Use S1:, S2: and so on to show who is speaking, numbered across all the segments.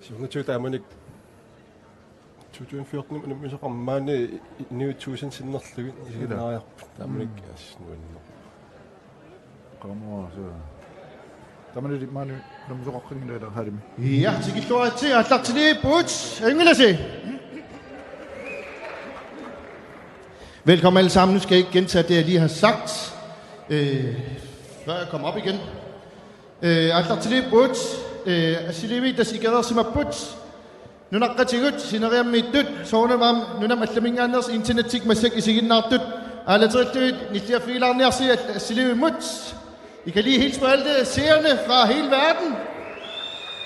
S1: Sivngatiu taamanik 2014 unammisoqarmaani 9000 sinnerlugit isiginnaariarput taamanik asnuanno
S2: qamua so tamanili maani namsoqaqqingilaala harimi
S3: Ja, tikilluaratsi allartili puts engelasi. Velkommen alle sammen. Nu skal jeg ikke gentage det, jeg lige har sagt, før jeg kommer op igen. Allartili puts asilivi tasigada sima puts. Nu naqqatigut sinariammiittut soonamam nunam allamingaaners internettik massak isiginnaartut aalatertuit nilliafiilaarniarsi asilivi muts. I kan lige hilse på alle seerne fra hele verden.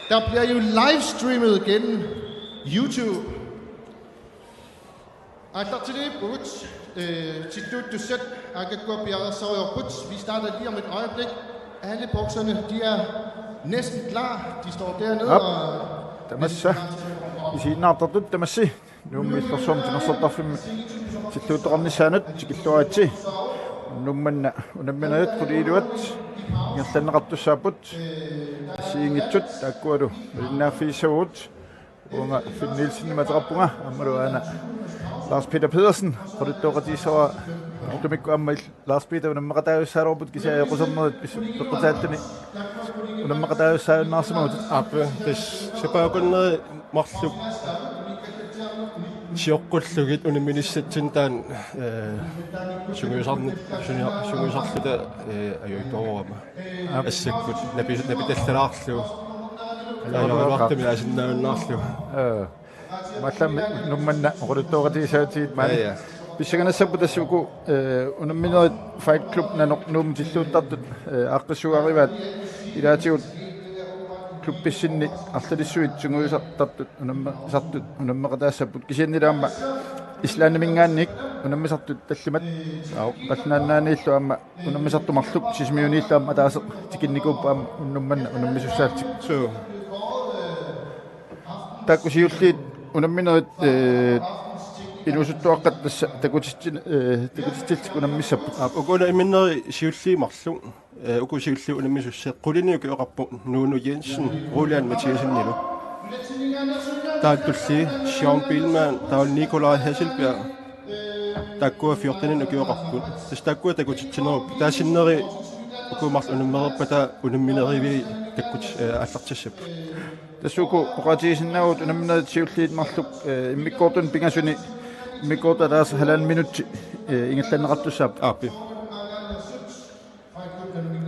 S3: Der bliver jo livestreamet gennem YouTube. Allartili puts tidlut du sæt akakkuapiara sauer puts. Vi starter lige om et øjeblik. Alle bokserne, de er næsten klar. De står dernede og
S2: tamassa isiginnaartartut tamassi nuummiillersuum tinersertarfimmi tilluuteqarnissaanut tikilluaatsi nummanna unamminajut quliiluat ngerlanneqartussaaput siingitsut taakkualu linnaaffiissagut unga finniilsinni mateqarpunga ammalu ana Lars Peter Pedersen qulittuoqatiissara utumikku amma Lars Peter unammeqataayussaaluarput kisaayaqusernerit peqqutaattani unammeqataayussaaunnaarsimamut
S1: appe tis sepaakunner marluk siorqullugit unamminissatsin taan sunguisarluta ajuitoorama assakkut napitallalaarlu alaaruartami asinnaunnaarlu
S2: маллами нумманна qulittuoqatiissaatiit маани писсаганассаппу тассуку унамминерит Fight Club нанеқ нуум тиллуuттартут ааққиссуариваат илаатигут клуб писсинни арлалиссуит сунгуисартартут унаммасартут унаммеқатаассаппут кисианнилаама ислааннамингаанник унаммисартут таллимат қалнааннааниллу аама унаммисартумарлук сисмиунииллаама таасеқ тикинникууппа аама уннумманна унаммисуссаатик
S1: so
S2: такусиуллиит унамминерит инусуттуаққат тасса такутитсилтик унаммиссаппут
S1: ukuna iminneri siulliimarlu uku siulli unammisusсе quliniuki oqarpu Nuno Jensen Roland Mathiasennilu taattulli Sean Billman taul Nikolaj Hasselberg takkua 14 uki oqarput tas takkua takutitsinerup taasinneri ukumarlu unammererpata unamminerivi takkut аллартассап
S2: тассуку оqatiisinnagut унамминерит сиуллиит марлук иммиккоортун пингасуни иммиккоорта таас халаан минутти ингалланнеқартуссаап
S1: aappi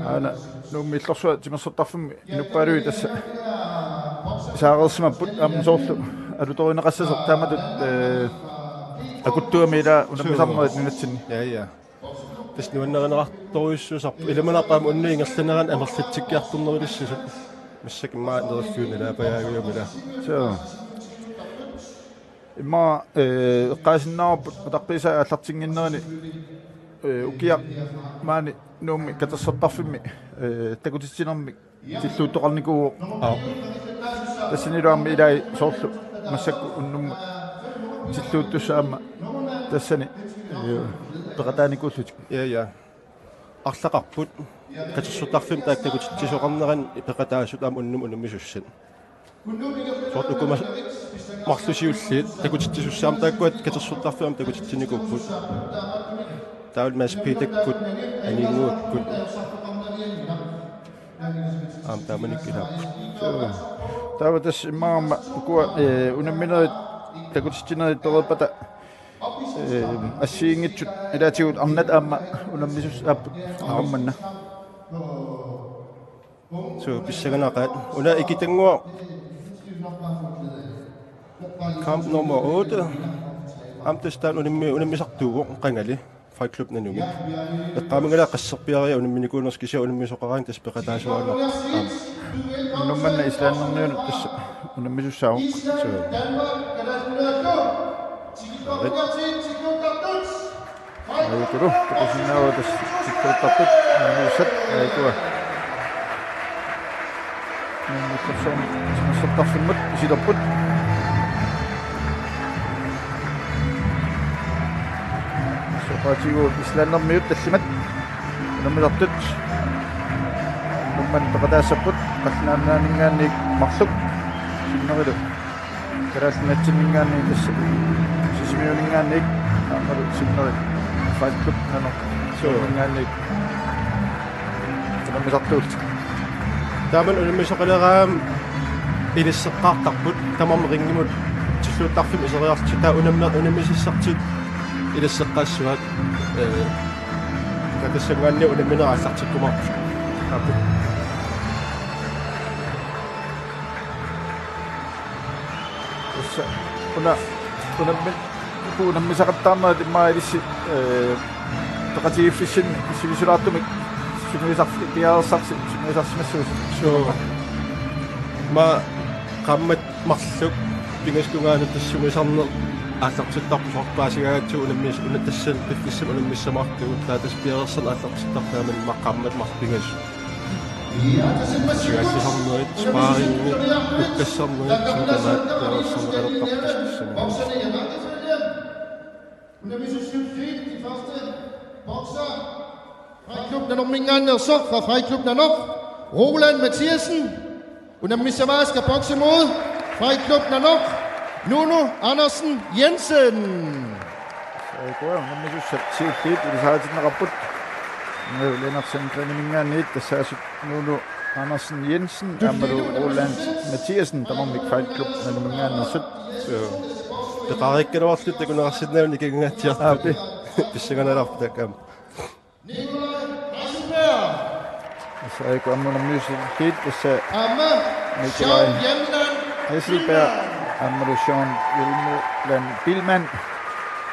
S2: ана нууммиллорсуа тимерсертарфимми инуппаалуи тасса саарерсимаппут аамсоорлу алуторинеқассасер тааматут акуттуамила унаммисарнерит нинатсинни
S1: ja tas nuannerинеқарторуйссуусарпу иламанаққаама унни ингерланеран амерлатсиккиарторнерилиссусут массакиммаа нерффиунила паяагуямила
S2: so имма эққаасиннаарпут атаққиса аллартингиннерани укиа маани нуумми катассертарфимми такутитсинерми тиллуутоқарникуу тассанилуарми илаи соорлу массакку уннумма тиллууттуссаама тассани пеқатааникууллутик
S1: ja арлақарпут катассутарфим таактакутитсисоқарнеран пеқатаасут аама уннум унаммисуссат соорлукума марлусиуллиит такутитсисуссаам тааккуат катассутарфиам такутитсиникуппут таул маспитаккут анингууккут аам тааманиккилааппут
S2: таава тас иммаама укуа унамминерит такутитсинерит тореппата ассиингитсут илаатигут арнат аама унаммисус ааппут аамманна
S1: so pissaganaqaat una ikitangua kamp nummer 8 amtastaan unammisartuugo qangali Fight Club nanumi eqqaamingala qasserpiaria unamminikuunerskisia unammisoqaraan taspeqataasuarna
S2: уннумманна ислааннерниунут тасса унаммисуссаагу айкуру такусиннаава тас титтуттарпут унаммисат айкуа нэммиссам смассартарфиммат исилерпут сопатигу ислааннермиут таллимат унаммисартут нумман пеқатаассаппут қаллааннаанингаанник марлук sinnerit karalnatsinningaanni tassa sisimiuningaannik aamalu sinnerit Fight Club nanok suuningaannik unammisartuut
S1: taaman unammisoqaleraam ilisseqqaartarput tamarme ringimut tilluuttarfim iseriarti taa unammisissartit ilisseqqaassuat katassangaanni unammineraallartikkumarpu apu
S2: tassa unammisaqattaarnaat immaailissi taqatigiffissin sivisulaartumik simisarfi piaarsarsi simisarsimassuus
S1: so ma qammat marluk pingaskungaanu tassumisarne ааллартиттарпусорпаасигаатсу унаммис унаттассан пиффиссам унаммиссамартугут таатас пиерерсан ааллартиттартааман маққаммат марпингас сигаатсисарнуит спааринни уккассарнуит сутамаат пиерерсарнеқалеққартассамаа
S3: Freiklub Nanomingane så fra Freiklub Nanok. Roland Mathiasen. Unammissamaa skal bokse mod Freiklub Nanok. Nuno Andersen Jensen.
S2: Saikua unammissussattiulliit ilisaatinneqarput Lennartsen Grenningaanniit tassaasut Nuno Andersen Jensen aamalu Roland Mathiasen tamarmik Fight Club Nanomingaanersut
S1: peqarikkalavarlut takunerassitnaavni kigangaatiartu pissaganalарпу таккаам
S2: Saikua unammissuulliit tassa
S3: Amma Sean Hjemland
S2: Hesselberg aamalu Sean Hjemland Billman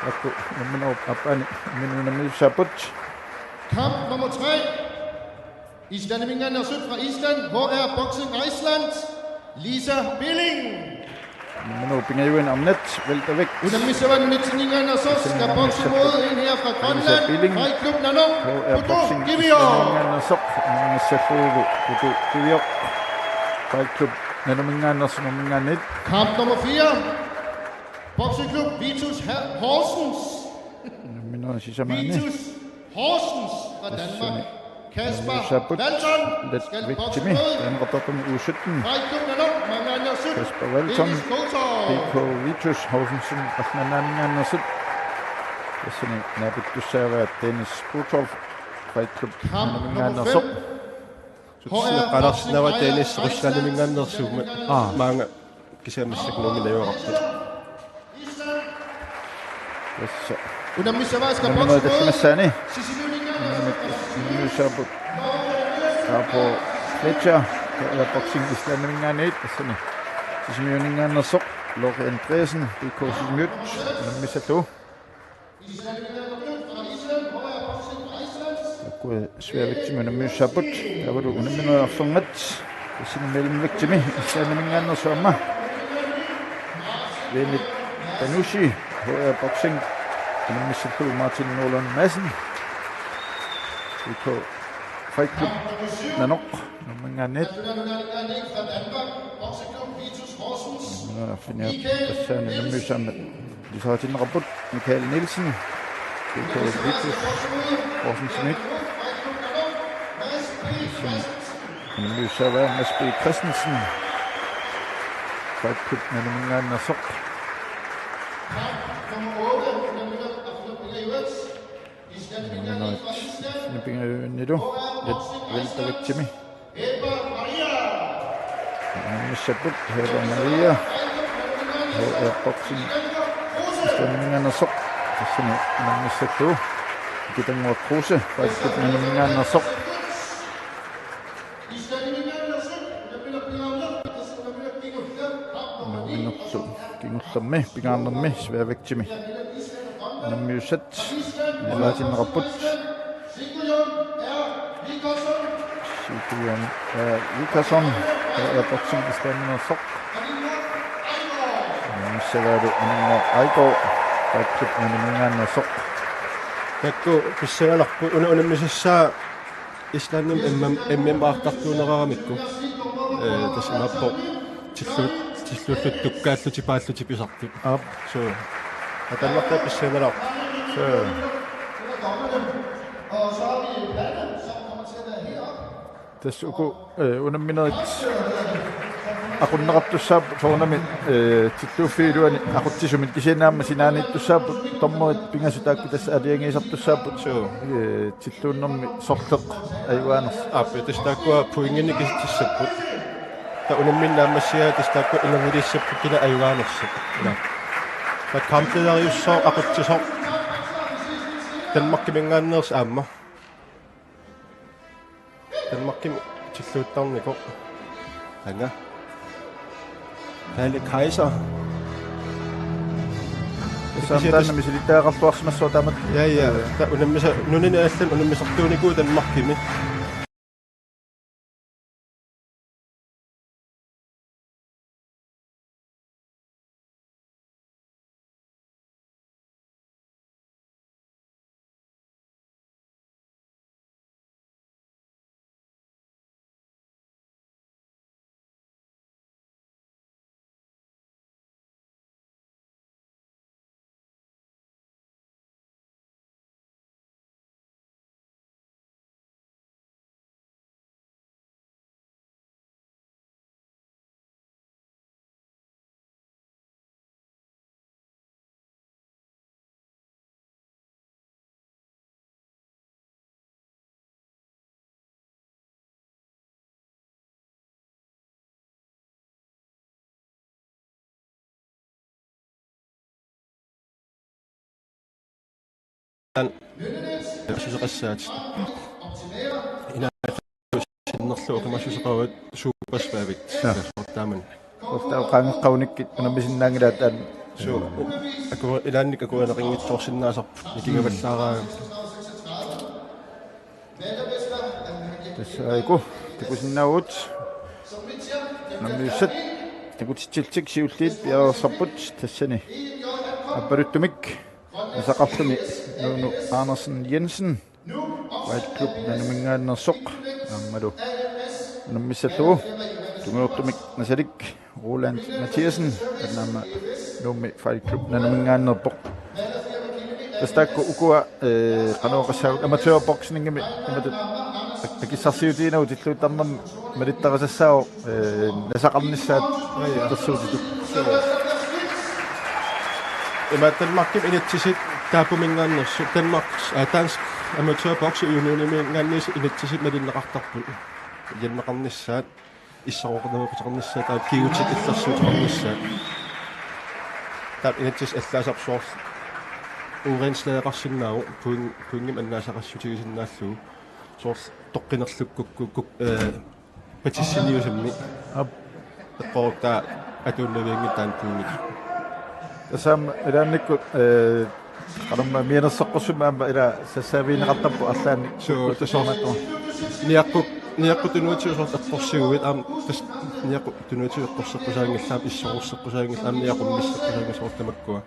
S2: akku nummer appani unammissussaput
S3: Kamp nummer 3. Islandmingane sødt fra Island. HR Boxing Iceland. Lisa Billing.
S2: nummer pingayuan amnet weltervægt
S3: Unammissamaa Nitsiningane så skal bokse mod en her fra Grønland. Freiklub Nanok. Udo Givior.
S2: sok missafuugu utu Givior Fight Club Nanomingaanersunumingaanit
S3: Kamp nummer 4. Bokseklub Vitus Horsens.
S2: nummer sisamaani
S3: Vitus Horsens fra Danmark. Kasper
S2: Sabut
S3: Walton
S2: let
S3: skal bokse
S2: vigtimi
S3: mod
S2: den rapporten u 17
S3: Freiklub Nanok. Mangane sødt.
S2: Kasper Walton
S3: Dennis Kotor.
S2: PK Vitus Hausensen Nanomingaanersut Sini nabittussaava Dennis Kotor Fight Club
S3: Kamp nummer
S2: Nanomingaanersut
S3: 5.
S1: qalarsinava Dennis Ruslanimingaanersuuma maanga kisaamissaknuuminajuarartu
S2: Tässä
S3: Unammissamaa skal
S2: nummer
S3: bokse
S2: tässä
S3: mod
S2: massaani
S3: Sisimiuningaane.
S2: Sabut Apo Fletcher boxing Islamingaanit Sini Sisimiuningaannersoq Lore Andreasen PK Sisimiut Missatu Akku sværvægtimi unammissussaput tavalu unamminerarsorngat Sini mellemvægtimi Islamingaannersuamma Venit Danushi HR boxing unammissutu Martin Nolan Madsen PK Fight Club Nanok Nanomingaanet finder tässä unammissuamma lisaatinneqarput Michael Nielsen PK Vitus Horsens Schmidt unammissuava Mads B. Christensen Fight Club Nanomingaanersoq Nipingayuunnilu weltervægtimi unammissapput Heba Maria HR boxing Nanomingaanersoq tassani unamissattu Gitanguaq Kruse Fight Club Nanomingaanersoq unamminnertu kingullermi pingaarnermi sværvægtimi unammiussat nilaatinneqarput Sigurjon Lukason HR boxing Islamingersoq unamissavaalu Anna Aigaard Fight Club Nanomingaanersoq
S1: takku pissaгаlarpu unammisassaa Islandum emmaartartuuneраамикку тассимаппо тиллуллуттуккааллути пааллути писарту so аталларта писсагалар so
S2: Tässä uku unamminerit aqunneqartussaap soornami tittuuffiiluani aquttisumit kisiinaamma sinaaniittussaaput tormurit pingasutaakku tassa aliangiisartussaaput tittuunnermi sorteq ayuaaners
S1: Appi tastaakua puingini kisittissapput. Ta unimminnaammassigaa tastaakku ileriliissapput kila ayuaanersa. Ta kampleriussoo aquttisoo Danmarkimingaanneers aamma. Danmarkim tilluuttarniko. Anga. Kalle Kaiser.
S2: saamtaannami silitaaaqartuarsimassua taamat
S1: Ja. Ta unammisa nunini allan unammisartuuniku Danmarkimi. Susuqassaat. Ina sinnerlu uqimasuseqavat suupaspaavit. Taaman.
S2: qaangeqqaunikkit unammisinnaangilaat taan
S1: So aku ilaannik akuaneqinngitsoorsinnaasarput nikingavallaarаа.
S2: тассааику тикусиннаагут наммиуссат тикутитсилтик сиуллиит пиарерсарпут тассани аппалуттумик асақарлуми нуну Andersen Jensen White Club нанумингааннерсоқ аммалу наммиссаллугу тумиортумик насалик Roland Mathiasen аннаама нуумми White Club нанумингааннерпоқ тастаакку укуа канаоқассаагут аматеорбоксингими иматут акиссарсиутиинагу тиллуутарнам малиттарасассао насақарниссаат тассуутиту
S1: Danmarkim initiativ taapumingaannersu Danmarks dansk amatørboxe unionimiingaannis initiativ madinneqartarput janneqarnissaat issaqoqernerupiternissaat taa kiutik illersuuternissaat taa initiativ allaasarsuors urinslaaqarsinnaagu puingim annaasaqassutigisinnaalluu soors toqqinerlukkuk patissiniusammi eqqortaa atuunnaviangittaan puungit
S2: тасаам илаанниккут qaramma mianerseqqussumaama ila sassaaviineqartarpu арлаанни
S1: so niaqqut tunuutiusort eqqorsiuit aam tas niaqqut tunuutius eqqorseqqusaangillaam issorussеққусаангиллаам niaqummisseққусаангисоортамаккуа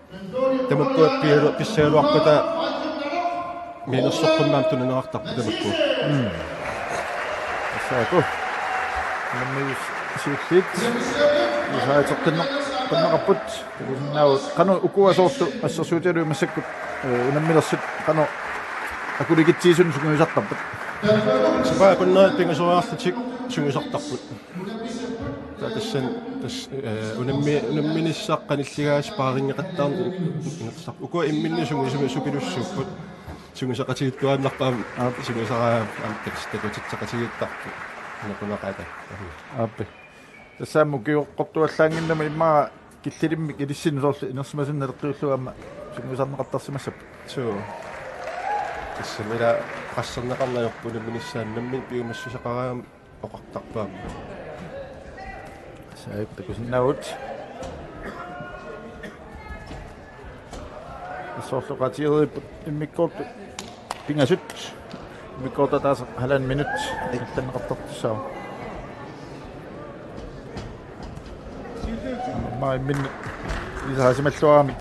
S1: тамаккуа писсааluarputa mianerseqqunnaam tunaneqartarpu tamakku
S2: тасааку наммиус сиуллит исаатеққиннеқ qannaqarput takusinnaavut qanu ukuasoortu assерsuutiалу массаккут унаммилерсут qanu акулигитсиисун сугуисартарпут
S1: сапаа kunnaat pingasoriarlutik sugisartarput tassan unamminissaaqqanilligaas paaringeqattaarni inertar ukua imminni sugisumisukilussupput sugisaqatigittuaannarpaam sugisaraa takutitsaqatigittarpu nakunaqata
S2: ааппи тассаамму киоққортуаллаангиннама иммаа киллилимми килиссинусоорлу инерсимасинналертуиллуама сугусарнеқартарсимассап
S1: so тассамила qassarneqarnayorpunu minissaannammi piumassусеқараам оқартарпаам
S2: саип такусиннаавут соорлуқатиериппут иммиккоорту пингасут иммиккоорта таас халаан минут илланнеқартартуссаа май мин исаасималлуарами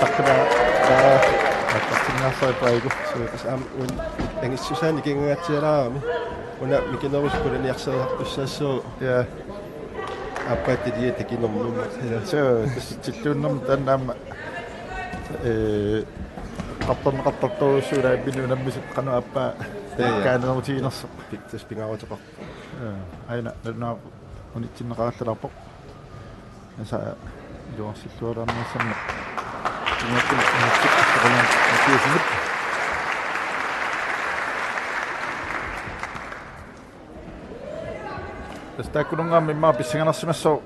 S2: тактара тактингаасаипаигу
S1: сам ун ангиссусаани кингаатсиалаарами уна микинерускуланиарсериартуссаассуу
S2: я
S1: аппатилие такинэрнумма
S2: тиллууннэрм тааннаама qattorneqartartuussuula binu nammisut qanu appa kaanерутиинерсо
S1: пиктас пингааратеқар
S2: aina na unitsinneqaallalaarpoq asa juarsillualaarnissamma tingakkul unitsikkaqqalan akiusimut Tästäkkunungaammi maa pissinganarsimassoo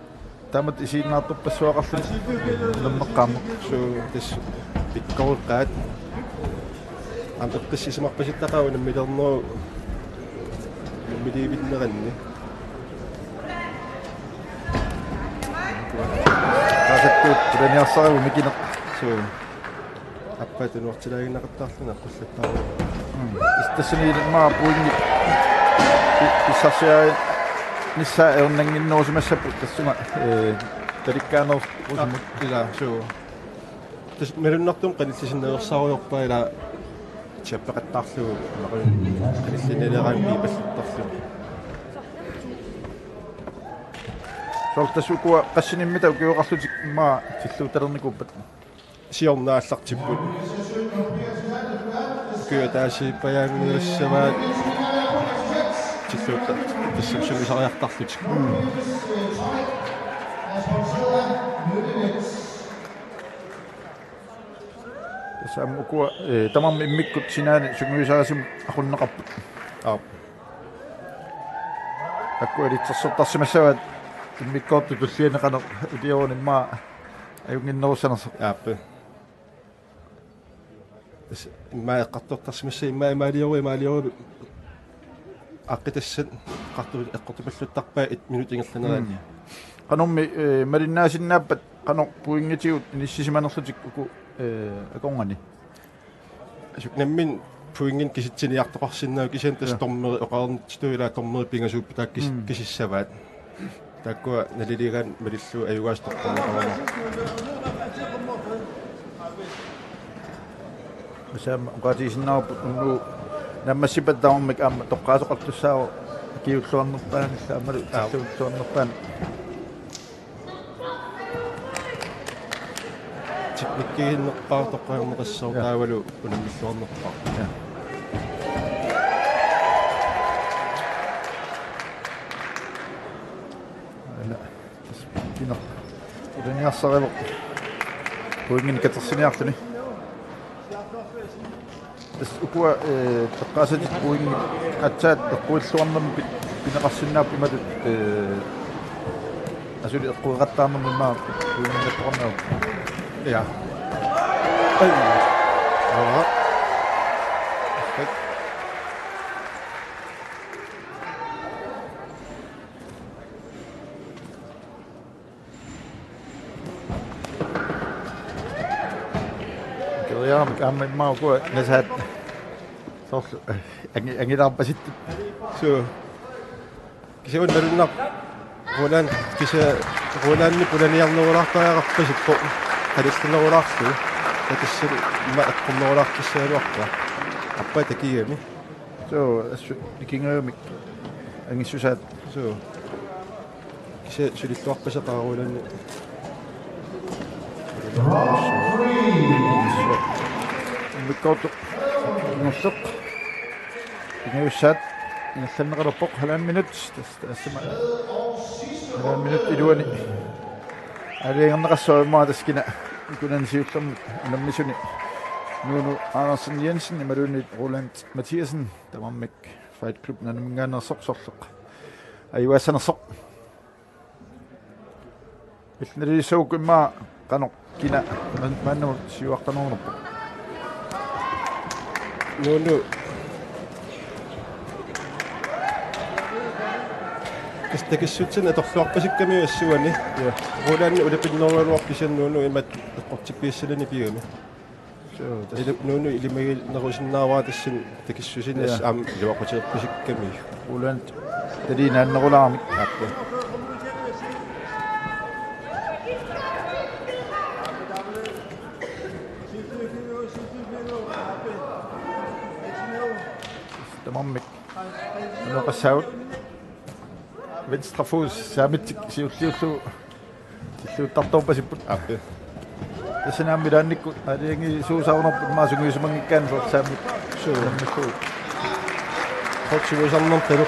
S2: taamat isiinnaartuppassuaqarluni lammeqqaamma
S1: this pikkoulqaat eqqissismarpasittaqau nammilerneruu nammiliivitneranni
S2: qaasattuut tulaniarsarivu mikineq
S1: аппатунуартилаагиннақаттаарлуна қуллаттаару
S2: истасни maa puingi писсарсиаа нисса эрнангиннуусимассаппут тассума таликкаанерус усимут
S1: ила суу тас меруннартум қаниллисиннеерсаруйорпаа ила чаппеқаттаарлугу мақун қаниллинелераамми паллуттарлу
S2: солтасукуа qassiниммита укиоқарлутик maa тиллууталерникууппат
S1: сиорнааллартиппут кюатаасиппаяангунассаваат тиллуутта тассамсумисариартарлутик
S2: тасам укуа тамамми иммиккут синаани сунгуисарасим ақуннеқарпут аккуалитсерсортарсимассаваат иммиккоорту туллианеқанер утиоруниммаа аюнгиннерусанерсо
S1: ааппе иммаэққартортарсимасса иммаалиоруи аққитассат қарту эққортупаллуттарпаа 1 минут ингерланераани
S2: qanummi malinnaasinnaapat qano puingitiut nissisimaanerlutik uku akongani
S1: asuknammin puingin kisitsiniartoqarsinnaa kisian tas tormeri oqarnitituila tormeri pingasuuppi taak kisissavaat taakkua naliligaan malillu ayugaastortorneqarama
S2: masam uqaatiisinnaarput unnu nammassipattaarmik aamma toqqaasoqartussaaro kiulluarnerpaan saamalu taassuutsuarnerpaan
S1: tiknikkiginneqqaa toqqaarneqassoo taavalu unamilluarnerpaa
S2: ala kina udaniarsarivo puingin katersiniarluni ukua taqqaasatit puingin atsaat eqquilluarnermi pineqarsinnaappi matut asuli eqqueqattaarnermi maa puinginnertornaa
S1: ja
S2: Kiriaamik aamimmaa ukua nasaat sorlu angilaarpasit
S1: so kisiun narunnaq rulan rulanni pulaniarnerulaartaaaqarpasippo qalillunerulaarlu tatassul ima eqqunnerulaartissaaluarpa appa takigami
S2: so assu ikingaamik angissusaat
S1: so kisi sulilluarpaseqaarulanni
S2: mikkortu nusseq ingiussaat ingallanneqalerpoq 1 minut tassima 1 minut iluani алиангернеқассуимаа таскина кунансиуллерми наммисуни нуну Andersen Jensen ималуни Roland Mathiasen тамаммик Fight Club нанамингаанерсорсорлеқ аюассанерсоқ иллнерисуук имма қано кина манну сиуаққанернерпо
S1: нуну Kistakissutsin atorluarpasikkami assuani rulanni ulapinnerualuarpisannuunu imat eqqortippiissalani piumi nunu ilimagil nerusinnaarua tassin takissusinas aam luaqutiерпасикками
S2: Roland талинааннерулаарми
S1: аппа
S2: тамаммик анеқассаут venstre fod samit siulliullu tilluuttartorpasiput
S1: аппа
S2: tasinaammilaannikku aliangi suusaarunerput maasungiusumangikkaan saamit
S1: so hotsivuusarnertalu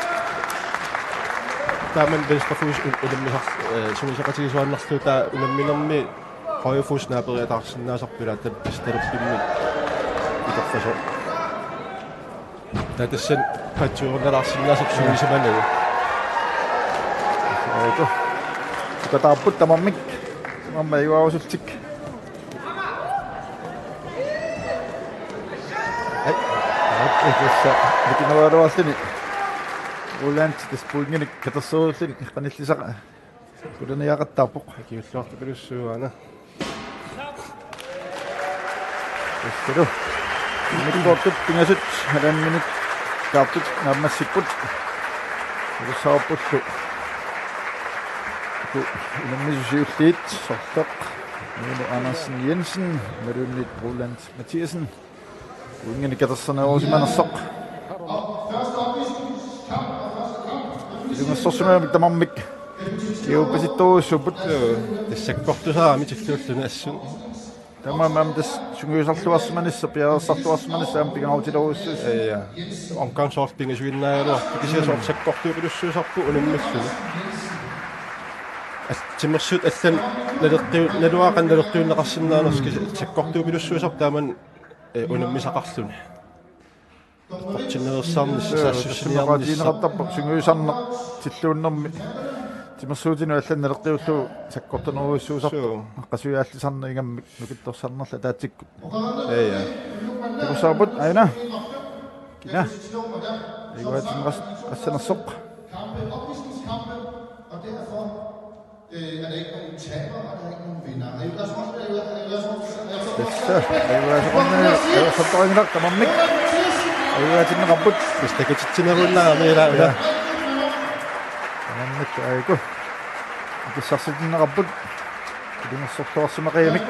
S1: taaman venstrefus unammisar sumisaqatiisuannarlu taa unamminermi højrefus naaperiataarsinnaasarpila tat pisteruppimmi itorfaso tatassan patsuurnalarsinnaasap sumisamanagu
S2: aiku kataaput tamammik mamma iwaasultik tässä likinuaruallini ulant tispulnginik katassuullini qanillisaqa kulana yaqattaarpoq
S1: kiulluartupilussuuana
S2: Terus, ini kortut pingasut dan ini kartut nama siput. Terus saput tu, tu ini misulit sortok. Ini Andersen Jensen, merunit Roland Mathiesen. Ini kita sana aussi mana sok. Itu ngasih semua kita mamik. Kau pasti tahu sebut.
S1: Tässä kohtuusaa mitsiktiulluna assun
S2: Tämä tässä syngyysartuasmanissa piasartuasmanissa ampingautiluussus.
S1: ja onkaan sorpingisvinnaajalua tikisiä sorsekkortuupilussuusarpu unimmissuни timmersut allan naluaqan nalertuunneqarsinnaanerski sekkortuupilussuusarp taaman unimmisaqarluni qortinnerersarnis saassuniarnis
S2: Raadiineqartarpa syngyysarna tilluunnermi Timmersuutinu allan nalertiullu sakkortuneruissuusarpu qasuyaаллисарна ингаммик нукитторсарнерла таатиккут
S1: ja
S2: такусаапут аина кина игуатиннерас qassanarsоq Tässä igуасоqornera tamammik igуатиннеqarput
S1: pistakatittinerullaarmiila
S2: tamammik aiku киссарситиннеqarput илингерсортуарсимақиамик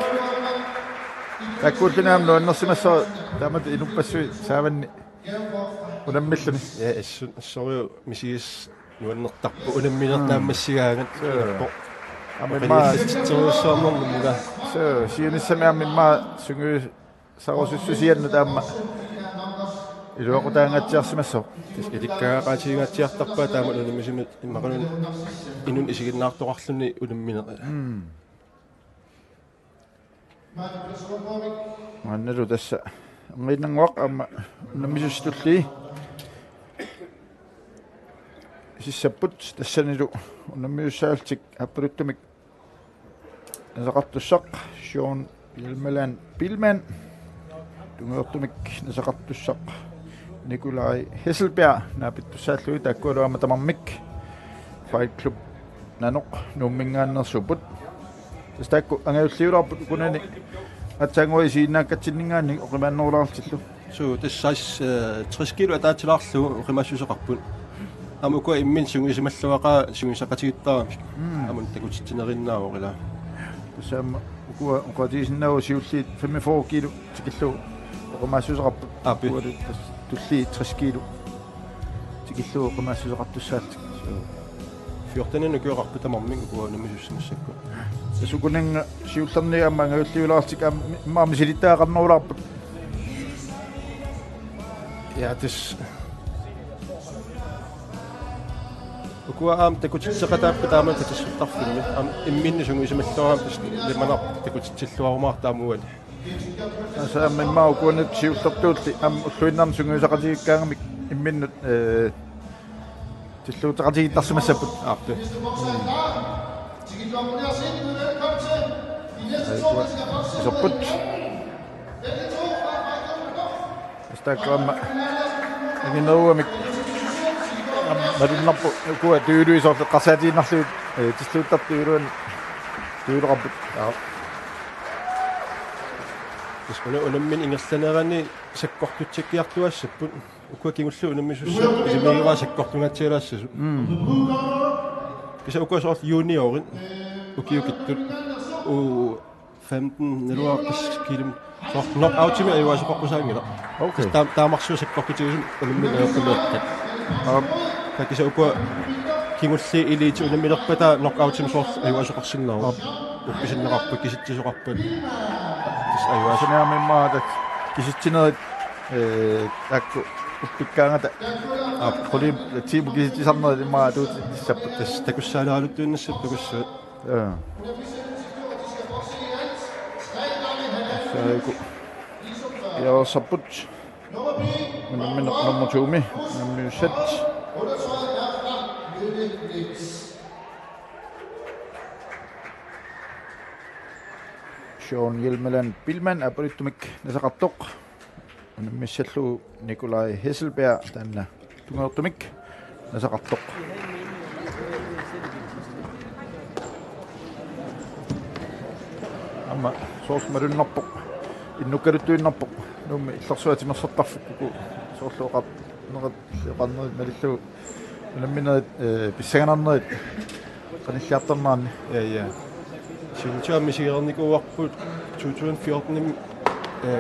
S2: таккуултинаам нуаннерсимассо таамат инуппассуи сааванни унаммиллуни
S1: ja assun assoriu misigis nuannertarpu unamminertaammassigaangat
S2: аммаа
S1: титсоруссуарнэрнумуга
S2: so сиуниссамиаммаа сунгу сарусуссусианна таамма илуақутаангатсиарсимассо
S1: иликкаагаатигатсиартарпаа таамат унаммисимат иммақалун инун исигиннаартоқарлуни унамминеқи
S2: маннеру тасса ангиннангуақ амма унаммисустулли сиссаппут тассанилу унаммиуссаалтик аппалуттумик насақартуссақ Sean Hjelmeland Billman тунгеортумик насақартуссақ Nikolaj Hesselberg naapittussaallui taakkualuama tamarmik Fight Club nanoq nuummingaannersuput tastaakku angayulliularput kunani atsaangui siinnaakkatinningaanni oqimaannerulaartillu
S1: суу тассаас 60 кило атаатилаарлу оқимассусеқарпут амукуа иммин сунгисималлуақаа сунгисақатигиттарами амун такутитинериннаавоқила
S2: тассаама укуа оqatiisinnagu siulliit 45 kilo tikillu oqimaassuseqarput
S1: апи
S2: tulli 60 kilo tikillu oqimaassuseqartussaattik
S1: 14 кюоқарпу тамармин укуа намисуссимассакку
S2: tasukунинга siullarniga amma angayulliulaartik иммаами силиттаақарнерулаарпут
S1: ja тис укуа аам такутитсеқатааппа таамаа татиссуттарфинни аам имминни сунгисималлуаам тис лиманар такутитсиллуарумаартаамуани
S2: асаама иммаа укуанат siullartuulli am уллуиннарни сунгисақатигиккаагамик имминнут тиллуутеқатигиттарсимассаппут
S1: аппи
S2: саппут стаккаама агинеруамик малуннарпу укуа туулуисоорле қарсаатииннарлуут тиллууттартуилуан туилеқарпут
S1: тискуна унаммин ингерланерани саккортутсиккиартуассаппут укуа кигуллу унаммисусса илимигераа саккортунгатсигалаассасу киса укуа соорлу юниорин укиукиттут у 15 нэлуаққис килим соорлу нокаутими аюасоққусаангила
S2: окей
S1: таамарсуу саккортутигисум унаммин аёрпулеэртат такиса укуа кигулли илиити унаммилерпата нокаутими соорлу аюасоқарсиннару упписиннеқарпут киситсисоқарпут тис аюас
S2: асанаамиммаа так киситсинерит такку Pikkaangata. Quli tiimu kisisarneri imma tuut issappu.
S1: тас такуссаалералуттуиннассап такуссуут
S2: Saiku. Ja sapput. Nummer 2. Nummer 6. Sean Hjelmeland Billman er bryttumik nasaqartoq. Nummissallu Nikolaj Hesselberg tanna tungertumik nasaqartoq. Amma soosmarunnerpoq innukkaluttuinnarpoq nummi illersuatimersartarfukku soorluoqap nerat yoqarnerit malillu unamminerit pissaganarnerit qanilliartarnaanni
S1: ja синчаами сигерникууарпут 2014-nim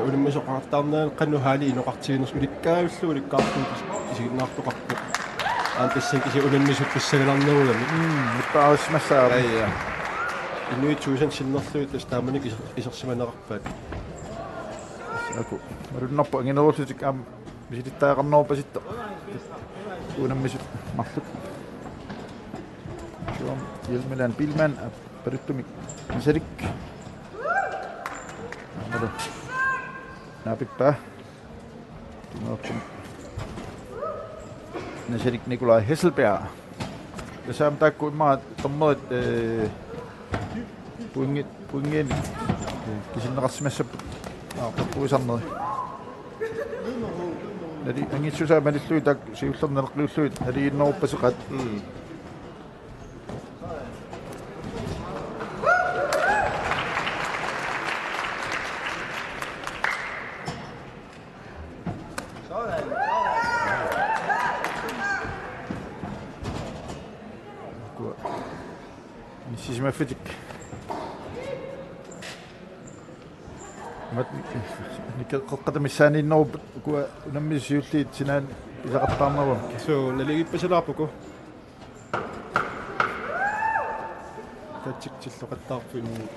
S1: улиммасоқартаарнаа қаннухаали иноқартигинерс уликкаавиллу уликкаартуут исигиннаартоқарпу аантассин киси улиммисут писсагаларнагулами
S2: миппаарисмассаа
S1: ja инуит туусан синнерлуит тастааманик исерсиманеқарпаат
S2: aku marunnerpo anginerullutik aam misilittaaqarnerupasitto unammisut marluk Sean Hjelmeland Billman peruttumik Nasarik amalo napippa tungertum Nasarik Nikolaj Hesselberg Dasam takku imma tommerit puingin kisinneqarsimassappu puisarneri nali angitsusaa malillui tak siullernerqluulluit aliinneruppasiqat Sisimafitik никеққатамиссаанииннеру куа унаммисиуллиит синаан исақартаарнеру
S1: so налигиппасалаарпуку татсиктиллоқаттаарпу имми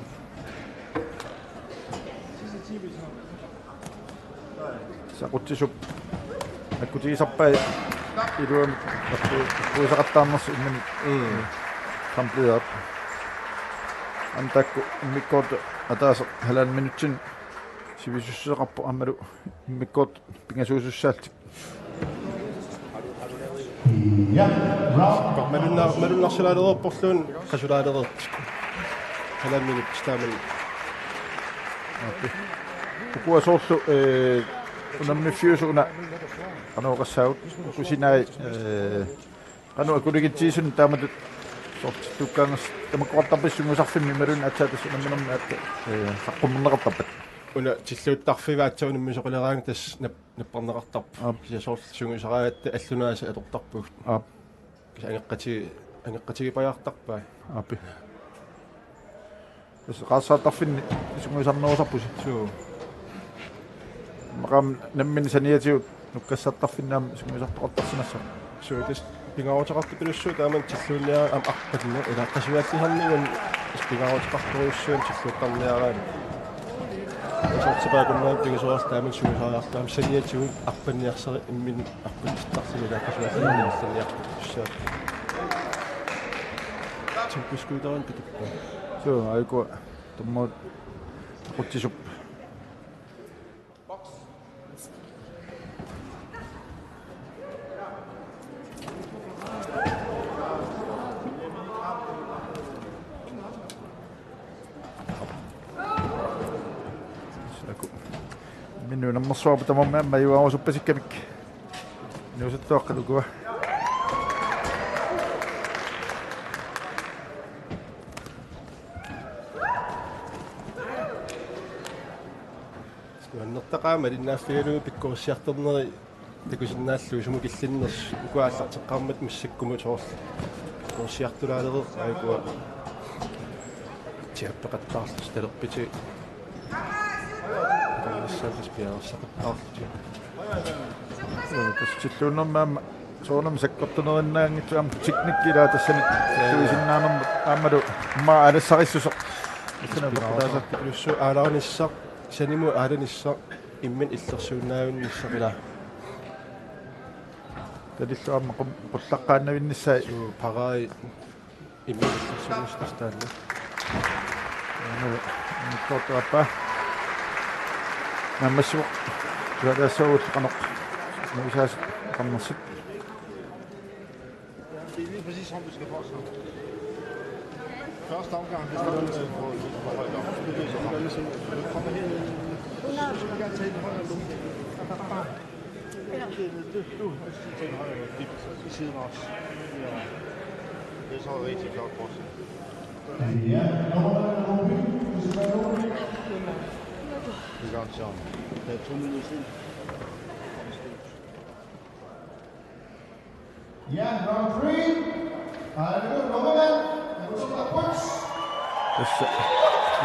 S1: сақутсисуп аккутигисарпаа илуам пуисақартаарнерс иммани комплиат антакку миккот атаас халаан минутсин сивисуссеқарпу аммалу миккот пингасуусуссаалтик малуннарсилаалерерпорлуун қасулаалерерт халаан минут стаамал
S2: куа соорлу унаммиффиусуна канаоқассаагут кусинаа канао кулигитсиисун тааматут сорт туккаангас тамаккуартарписсунгусарфимми малун атсаатас унамминерми аатта саққуммернеқартарпат
S1: уна тиллуuttарфиваатсаунимми соқилераанг тас наппарнеқартарпу кисасоорлсунгусараатта аллунааса атортарпугут ангеққатиги паjaartarpaa
S2: апи эс қассаатарфинни сунгусарнерусарпуси
S1: суу
S2: мақам наммини саниатиут нуккассаартарфиннаам сунгусартоқартарсинасса
S1: суу тас пингааватеқартипилуссуу тааман тиллуунниара ам арпатинна илааққасуааллихарнигун пингааватеқарторуссуун тиллуuттарниараани сортсипаакуннаап тигисуарстааман суусаариартаам саниатигун арпанниарсери иммин арпаннистарсини илааққасуааллихарнигун тимпускуутаран питуппа
S2: суу айку томмот қутсисуп minnu nammersuarpu tamammaamma juausuppasikkamik niusattuaqqalukua
S1: нертақаама линнааффигалуу пиккуруссиартернери такусиннааллуу суму киллиннерс укуааллартеққармат миссаккуму соорл пиккуруссиартулаалерер айкуа тиаппеқаттаарлус талерпити саалис пиарсақаттаарлути
S2: тассиллууннэрмаама соонам саккортунериннаангитсуам техниккилаа тассани туисиннаанерма аамалу маа алассариссусо
S1: исинаппаасаққилуссу аалариниссақ саниму ааланиссақ иммин иллерсууннаавинниссақила
S2: Talilluamma qullaqqaannavinnissai
S1: parai immiillussunistastaalla
S2: mikkortuappa nammassu tualaassuut qanoq nuisaas qannersut
S4: Det er lige præcis som du skal få så. Første omgang, det skal du på højt op. Du kommer herned. Så vil jeg gerne tage den højere lukke. Du tager den højere lukke. I siden også. Det er så rigtig flot for os. Vi gør det sådan. Det er 2 minutter siden.
S3: Ja, round 3.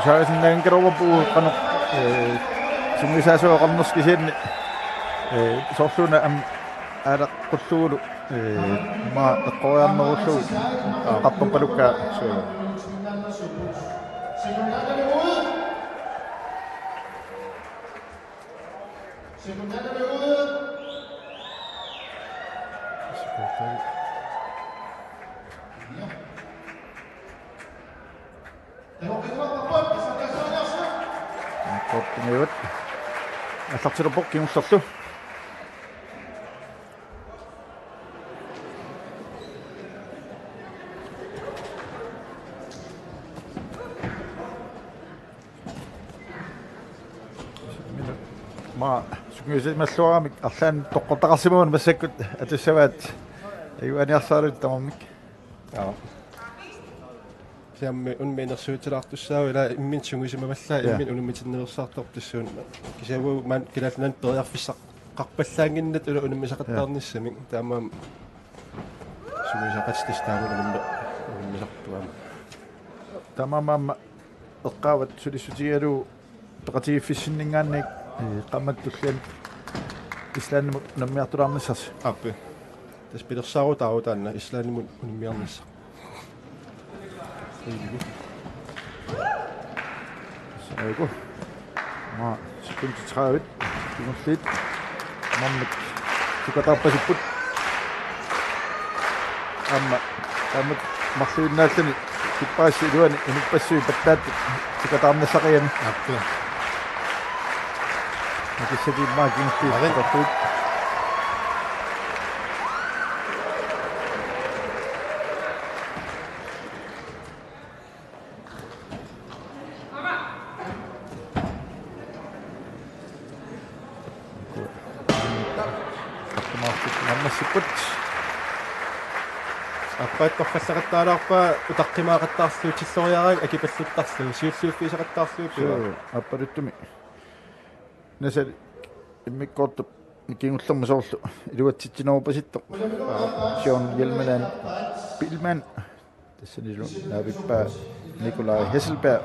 S2: Saasin nankerovapu qanoq sungisaasua qarnerskisiinni sorluuna am aalaqqulluulu ma eqqoriarnerullu qartorpalukka Kortiniut. Allaqsilerpoq kiungsorlu. Ma sukuisimmalluaramik arlaan toqqortaqarsimuun massakkut atussavaat ayuaniarsaalut tamammik.
S1: ja Siammi unmiinersuutilaartussaavu ila immin sungusimamallaa immin unummitinneersaartortussuun kisavu man kilallan periarfissaq qarpallaanginnat ula unummisaqattaarnissamik taamaam sunguisaqastistaamul unummisartuama
S2: Tamamamma eqqaavat sulisutigalu peqatigiffissinningaannik qammattullian islaannimut nammiartulaarnissas
S1: appi tas pilersaaruutaarutaanna islaannimut unummiarnissa
S2: Aiku. Ma sekunti 30. Kimuslit. Mammik. Sukatappasipput. Amma marluinnaallani kippaassi iluani inuppassi pattaat sukataarnassaqiyani.
S1: appi
S2: Nakissaki maakimuslit. Nammassiput.
S1: аппааттарфаллагаттаалаарпаа утаққимаақаттаарсуутиллориараа акипаллуттарсуу сиуллууффисақаттаарсуу
S2: Аппаруттуми. Насал иммиккорту кингуллерма соорлу илуатситсинерупаситто. Сион Hjelmeland Billman. Тассанилу наавиппаа Nikolaj Hesselberg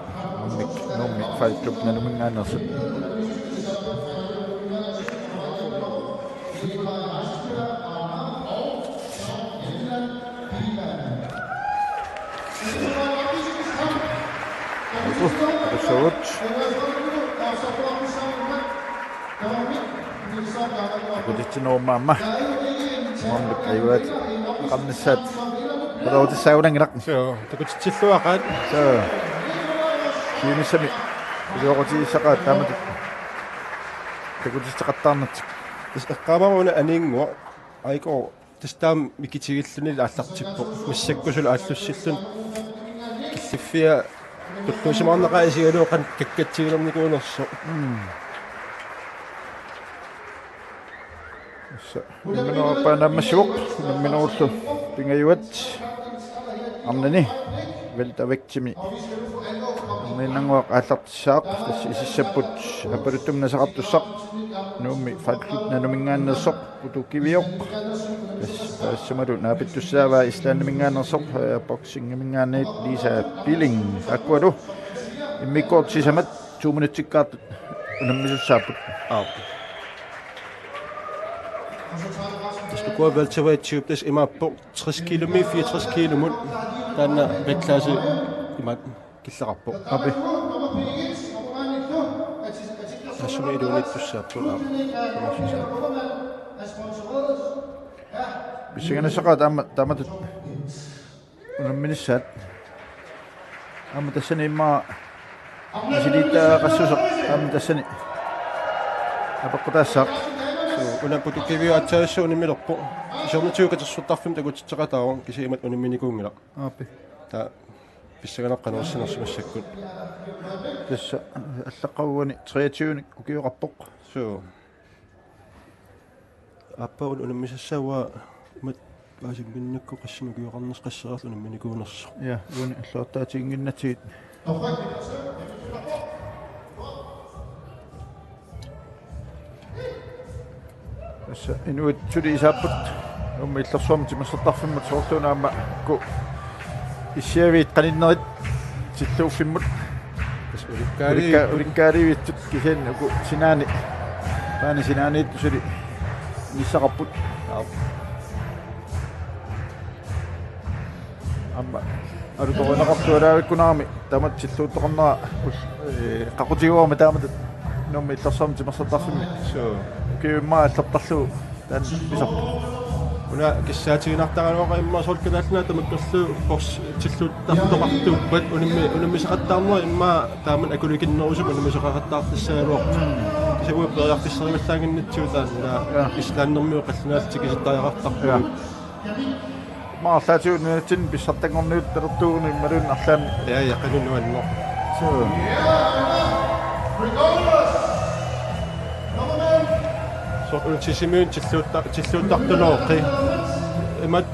S2: номми файлклуб нанумингаанерсут. Episode. Kuditino mamma. Mamma kayuat. Qamnissat. Badawti saunanginak.
S1: соо такутиллуақаат
S2: So. Kimisami. Iluqoti saqaat tamat. Takutistaqattaarnat.
S1: тас эққамаруна аниингуа айко тастаам микитигиллунил ааллартиппо массаккусула ааллуссиллун киллиффиа туттуусимаарнеқаасигалуоқан каккатсигилэрникуунерсо
S2: Minua nammassuq minuullu pingayuat arnani veltavektimi minanguaq aallartissaaq tass isissapput apaluttumnasaqartussaq nuummi falklub nanumingaannersoq putukivioq tassamalu naapittussaava islaannimingaannersoq boxingimingaanniit Lisa Billing akkualu immikkoortisamat 2 minutsikkaartut unammisussaaput
S1: Das begår vel til at tube des immer på 60 km 64 km den vægtklasse i man gælder på.
S2: Abi.
S1: Jeg synes ikke det er lidt for sat på.
S2: Pissinganasaqa taamatut unamminissat amma tassani imma isilita qassusaq amma tassani apaqqutaassaq
S1: unaputukkiviu atsaassu unimmilerpu isornutiukatersortarfim takutitseqataarun kisiimat unimminikuungila
S2: aapi
S1: ta pissaganeqqanersinersimassakku
S2: tassa allaqauani 23 ukiuqarpoq
S1: so appaun unimmisassawa mat paasimpinnikku qassinukiuqarnes qasseraarlu unimminikuunersu
S2: ja uuni alluartaatiinginnatiit tassa inuit suli isaapput umma illersuamti massertarfimmat soorluunaamma ku issiaviit qaninnerit silluuffimmut ulikkaaliviittut kiseen uku sinaani paani sinaaniittu suli nissaqarput amma alutorinaqartualaavikkunaarmi tamat silluuttoqarnera qaqutiuarma taamat nommi illersuamti massertarfimmi
S1: so
S2: kiimmaa allartarluu taan pisarpu
S1: una kissaatiginaartaqaluaqa imma solkanaalluna tamakkerlu kors tilluuttartoqartuuppat unimmisaqattaarnera imma taaman akulikinnerusum unimmisaqaqattaartassaaluaq kisavua periartisserimallaanginnitsiu taanna islaannermiu qallunaaltikisittariaqartarpu
S2: maarlaatiunnitin pissartangorniut talertuuni immaluun arlaami
S1: ja yaqanunuannor
S2: so
S1: so unsisimiun tilluuttartuloqi imat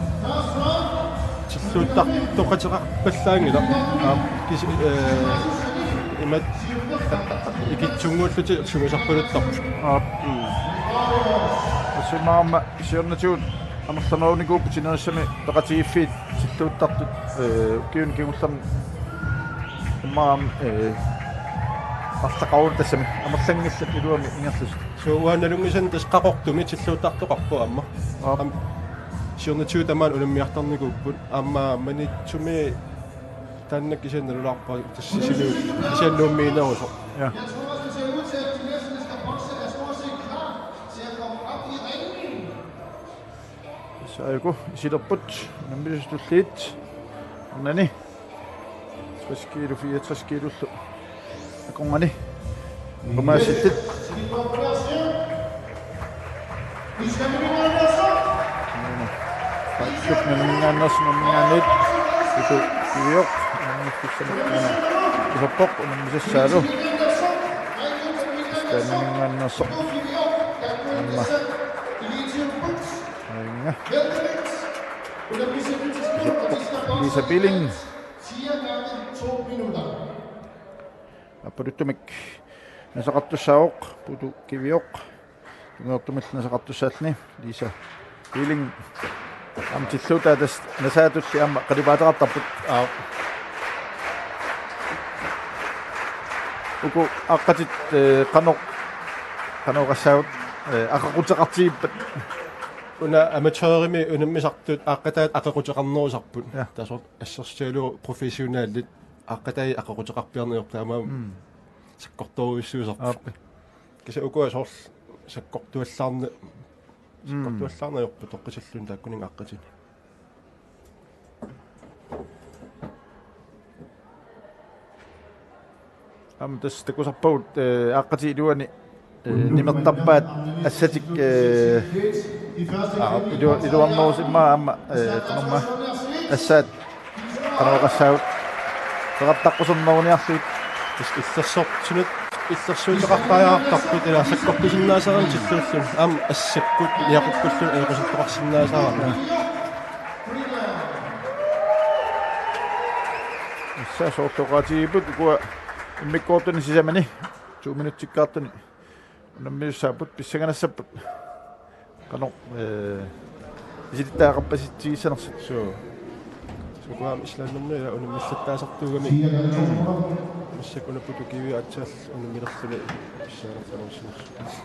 S1: tilluuttartoqateqarpallaangila kisi imat ikitsunguulluti sungisarpuluttarpu
S2: asimaarma isiornatiut амерланерунигууппутинериссами тақатигиффиит силлуuttартут укиун кигуллерни иммаам арлақарун тассами амерлангиллат илуами ингерлус
S1: сууаналунгисан тас қақортуми тиллуутартоқарпу амма сиорнатиу тамаан улуммиартарникууппут амма манитсуми тааннак кисанналулаарпа тассисилу кисаннууммиинерусо
S2: ja Saiku isilerput nammisustulliit ornani 60 kilo 64 kilollu akongani qamaasittit Pakupnanningaannas nammingaanit itu kiwiok nammistussanakkaana isappoq nammisassaalu istanningaannasso amma Lisa Billing. Apuruttumik nasaqattussaaoq putu kivioq tungertumil nasaqattussaalni Lisa Billing am tilluutaatas nasaatulli amma qalipaateqartarput uku aqqatit qanoqassaavut aqaqutеqartiippat
S1: una amatørimi unammisartut aqqataat aqaqutеqarnerusarput tasort asserstaalu professionaallit aqqatai aqaqutеqarpiarnior taama sakkortoruissuusarpu kisa ukua sorl sakkortuallaarniorpu toqqisallun taakkuning aqqatini
S2: am tas takusarpaut aqqati iluani nimertappaat assatik iluarnerusimma amma tanerma assaat qanoqassaavut peqattaqqusernерuniarluit
S1: иллерсорtunut иллерсуутеқартариартарпут ила саккорписиннаасарам тиллууллун аам ассаккут иақуккуллун иқусаттоқарсиннаасарам
S2: иссаасоортоқаатигипут куа иммиккоортуни сисамани 2 минутсиккаартуни наммиуссаапут писсаганассаппут qano isilittaaqappasittigissanersut
S1: sukuam islaannernu ja unimmillattaasartuugami массакуна путукиви атсаал унумилерлуни писсаанерсанерсинерсу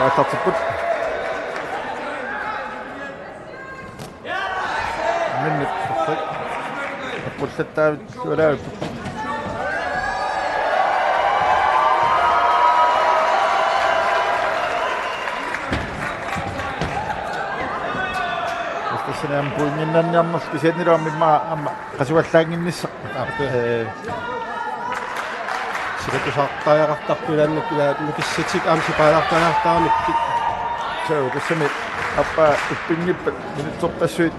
S1: атартиппут минут
S2: qullattaa tualaavut Sinäm puinginnanniarnerl kisiatniluammi amma qasuallaanginnissa
S1: силатусартаярартарпилааннак нукиссатик аамси паалартаяртаамикки
S2: соо тассами аппа уппингиппат минутсорпассуит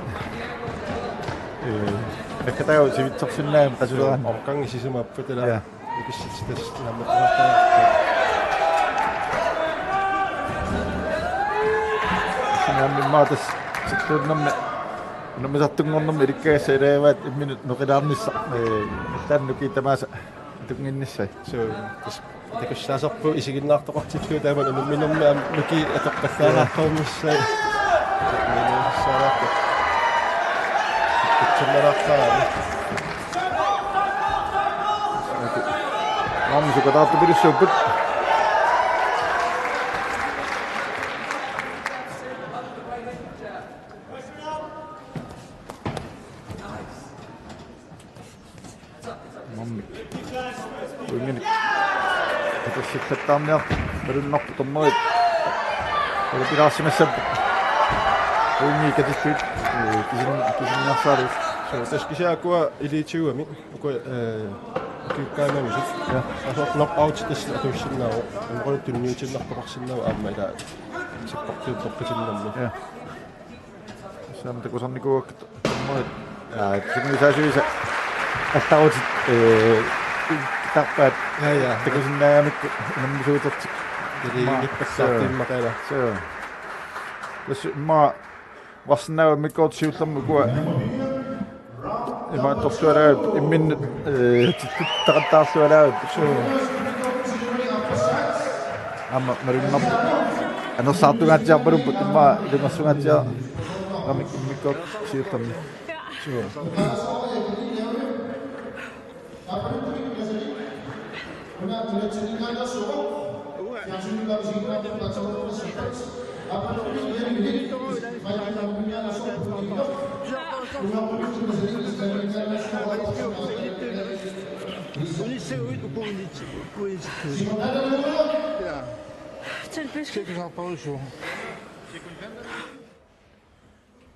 S2: накатаау сивитсорсиннаам qasuleraan
S1: орканги сисимааппатала
S2: Ja.
S1: нукиссатитас намматаартаярта
S2: sinäammi maatas ситтууннэрми нумисартунгорнэрми иликкаассаалааваат имминут ноқилаарнисса тааннуки тамааса тунгинниссай
S1: соо тас такуссаасарпу исигиннаартоқартитсуу тааман нумминерми ам нуки атоққаллаарааққаумиссай саалааққа тиммарааққаами
S2: наамсукатаарту пилуссууппут Ingen tassittattarniar malunnorpu tormerit ulapilaassimassap uingi katissuit kisinniarsaalus
S1: соо таскисаакуа илиитигуами уку киккаанамисут асоо нокаут тас атуссиннаа амрол тунниутиннартоқарсиннаа аама ила сиппартуут тоққисиннарми
S2: ja самтакусарникуак tormerit тигнисаасуиса аттарут тарпаат
S1: я
S2: такусиннаамикку наммисуутертик
S1: илиигиппассаартиммакала
S2: så hvis man var snæv med godt sylter med går jeg var der så der i min der så der så amma marunna ano satu ngaja baru butima dengan sengaja kami mikot sylter så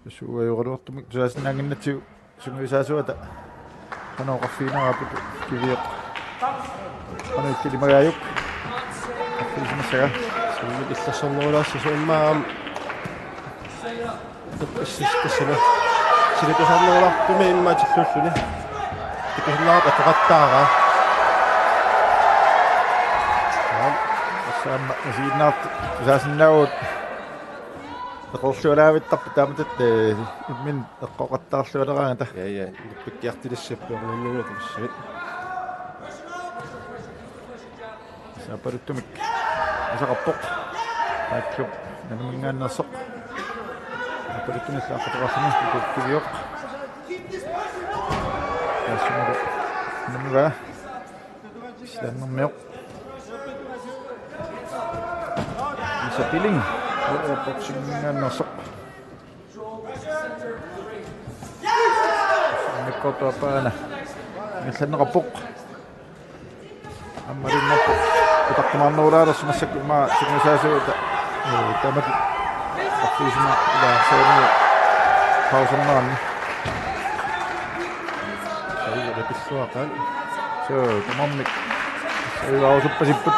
S2: så jeg var der med så sådan en nativ som vi sagde så at han har fint at arbejde giver han er ikke lige meget jo det er sådan
S1: иллассорнерулаарси суиммаам тассистэссана силатусарнерулартуми иммаатиллуллуни такусиннаат атоқаттаара
S2: Sam siinat saasinnaut qorssualaavittarpu taamatut min eqqoqattaarlualeraanga
S1: я пиккиартилиссаппиорнуннуга тассагит
S2: сапарутtumik asaqarpoq aaklub namingaannersoq сапарутtumиллааққаторарсина куккивиоқ ясумару намга сланнэрмиоқ Piling boxingannersoq mikkotuapaana ngallanneqarpoq аммариннарпу утартумаарнерулаалерс массакку ма сигнисаасуута тамат аффисма ила саани паусернерни
S1: саига писсуақаан
S2: со тамаммик саигаусуппасиппут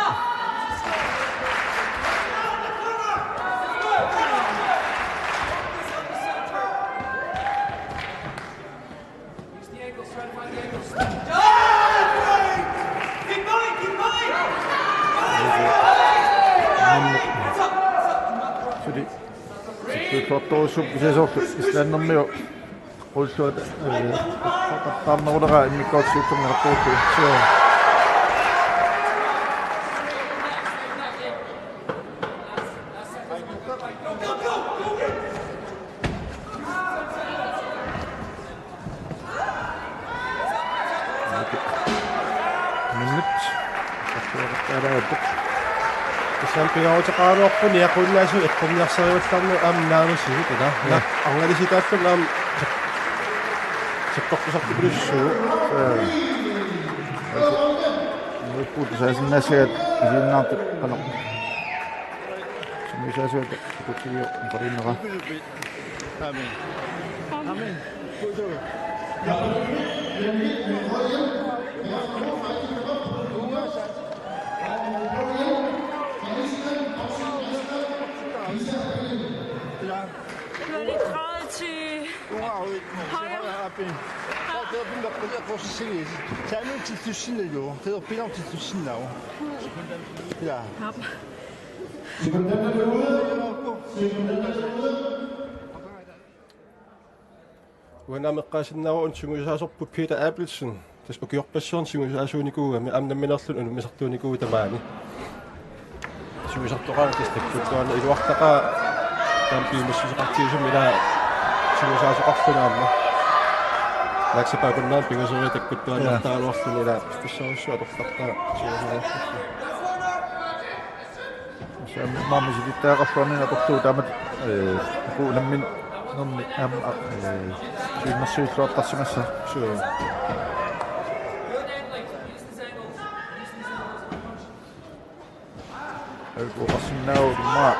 S2: Tuossa se sohtu sitten on mio kulttuuri tarnaudaga imikot syutumina puhuttiin se on
S1: сампигаутеқаруарпуни якуннаасу эққумиарсериулларну аамнаамассигит ила ангалиситааллун аам саккортусартипулиссуу
S2: Nyt säännäisiä linnaat ano. Semmoisia asioita, kutsi jo parinnolla.
S4: Amen.
S5: Du har lige drejet til højre.
S4: Ja.
S1: уанамеққаасиннава сигусаасорпу Peter Appelsen тас укиорпассуарн сигусаасууникуугами амнамминерлун унумисартууникуу тамаани сигусартоқаан тас таккуттуана илуартақаа тампиимассусеқартиусумила сигусаасоқарфунаамма лаксипаакуннаан пигасури таккуттуаннартаалуарлунила писсаруссуа торлартаа сигусаасоқарфу
S2: Maamisidittaaqarluarnina tortuu taamat kuulammin nunni siimmassuilluartarsimassa suu alkuqarsinnaagu maa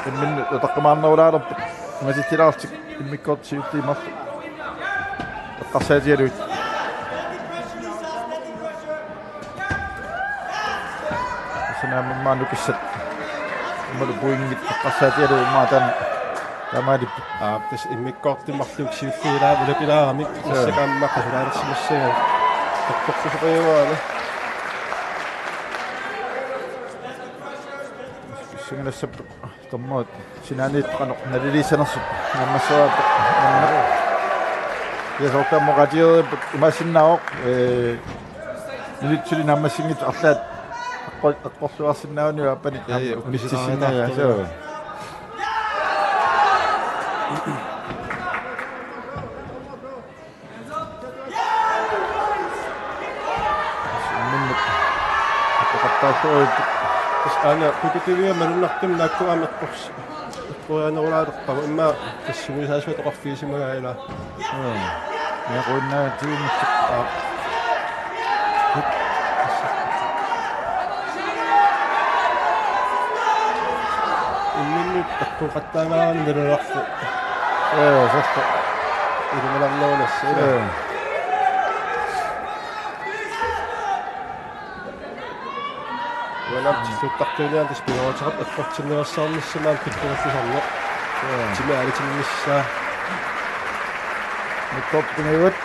S2: imminnu taqamaarnerulaalerput masittilaartik immikkortiuttiimarlu eqqarsaatialuit sanaammaanukissat Mulla puingit eqqarsaatialu immaa Tamari
S1: тас иммиккоортиммарлук сиуллиилаа улапилаарами иссакааммаққасулаалерсимассаа тоққорсусоқиуаана
S2: сингалассап томмоот синаанит қано налилисанерсут наммассаап ясортаммоқатиер имасиннаоқ нилитсули наммассингит арлаат эққорсуарсиннаауни аппани миссисинаа соо
S1: тас ана кутутивиа мануннартим нааккуамеққорс иккуянерулаалеққава имма тассугисаасуа тоқарфиисимагаила
S2: яқуннаа тиумиттаа
S1: имминнут таккуқаттаагаани налуларфу
S2: сасса
S1: илумаларнуунасса валаптиттартуулиан тас пиоротеқат аккортиннерассаарниссамаан пиккуаллисарне тимаалитиммиссаа
S2: миккоттунайват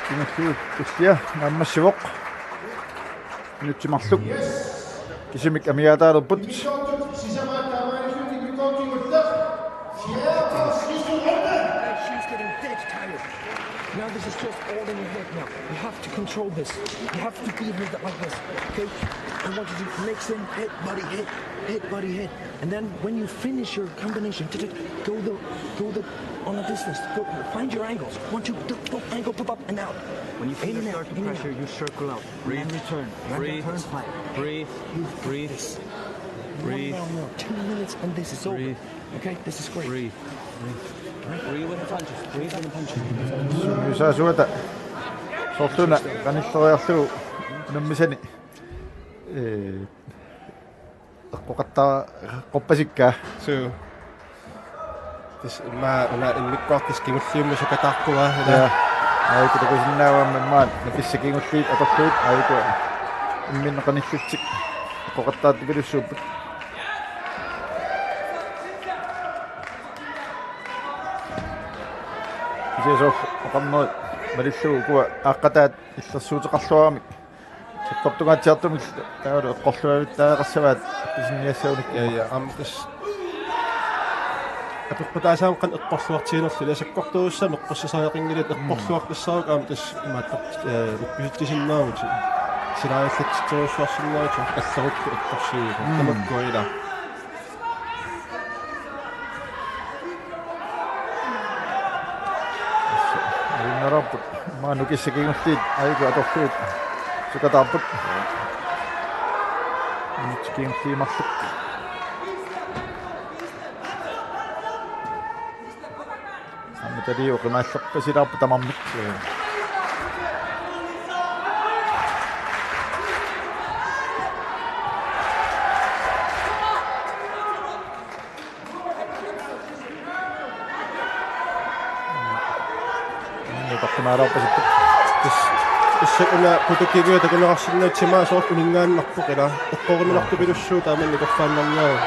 S2: кинахлуут туссиа наммассивоқ нутсимарлук кисимик амиаатаалерпут
S6: Now this is just all in your head now. You have to control this. You have to be with it like this. Okay? I want you to mix in hit, body, hit. And then when you finish your combination, go the on a distance. Go find your angles. 1, 2, angle, pop up and out.
S7: When you feel the start to pressure, you circle out. Breathe, return. Breathe, breathe, breathe. Breathe.
S6: No. 2 minutes and this is over. Okay? This is great.
S7: Breathe. Breathe with the punches. Breathe with the punches.
S2: юсаасуата сортуна каниллериарлугу наммисани эққоқаттаа қоппасикка
S1: суу тас ма уна иммиккоортис кигуллиумма сукатаарпуга
S2: айку такусиннаавамма маат написсакингуллиит аторлуит айку имминнеқаниллутсик эққоқаттаат пилуссууппут Jēzus oqammo malillugu kuwa aaqqataat illersuuteqarluaramik саккортугаатиартумик таалу эққорлуавит таақассаваат писинниассауник
S1: я амтас апиққутаасаамқан эққорлуартиинерлу саккортууссам эққоссасаақингилат эққорлуартассарук амтас имааттар писиттисиннаамут силааллатситоруссуарсиннаату алларукку эққорсиуга тамаккуила
S2: нараппут маанукиссакигуллиит айку аторлуит сукатаарпут нитсикингуллиимарлук амматалиу қимааллерпасилаарпу тамармик Pakkumaalaarpasippu.
S1: Issakuna putukkigia takunaqarsinnaatimaa soort uningaannarpoq ila uqqoriminartupilussuu taaman nikorfaannarniaru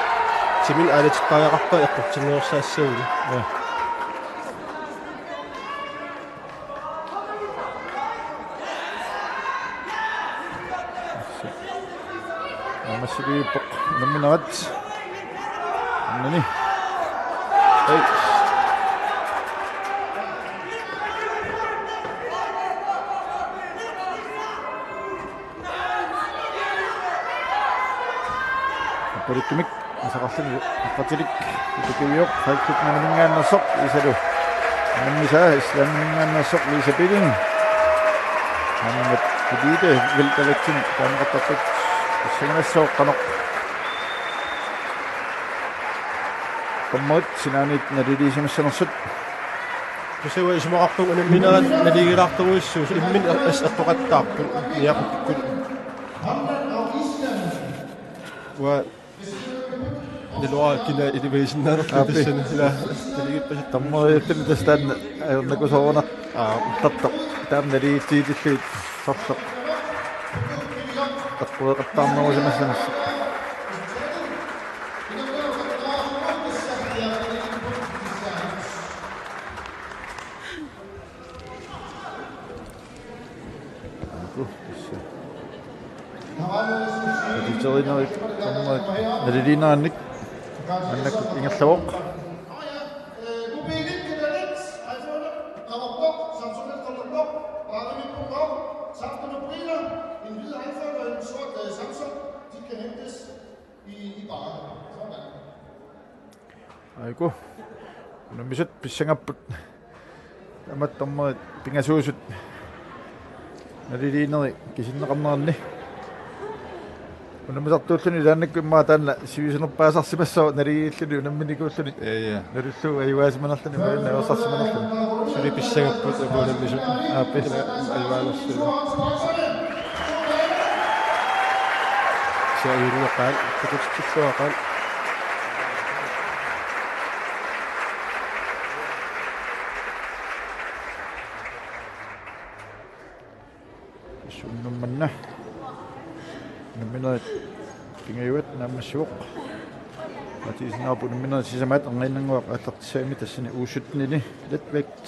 S1: timin aalatiqqaajaqarpa eqqortinneersaassauli
S2: Massiliippoq namminaat annani ei Politimik masaqarluni aqatilik tukiyoq halkut namningaannassoq isalu nammisaa islamningaannassoq lisapilin nammat kudide viltalatsin kaanaqattaqut singassooqqanoq Kommot sinaanit nariliisimassanersut
S1: Kusewa ismoqarpun unamminaat naligilaarturuissuus immin eqqoqattaarpun niaqukku wa Niluakina iliviisinnaarpun ila taligippasit
S2: tammoyattin tastaan ayernakusoorna tattaq taamnaliitiitilluit sorsoq taqqueqattaarnerusimassanassa Titerineri tamma nalilinaannik annakku ingerlawoq Aiku namisat pissangapput amat tamma pingasuusut nalilineri kisinneqarnerni Unamisartuulluni taannikku immaa taanna siviisunerpaasarsimassao naligiilluni unamminikuulluni nalullu ayuaasimanarluni maayunna eorsarsimanarluni
S1: suli pissangapput apuunammisut
S2: aappis
S1: ayuaanersulla siayuunneqaan takutitsuaqaan
S2: sunnummanna Namminaat pingayuat naammassuuq atiisnaapu namminaat sisamaat anginnanguaq attartisaami tassani uusutnini letvægt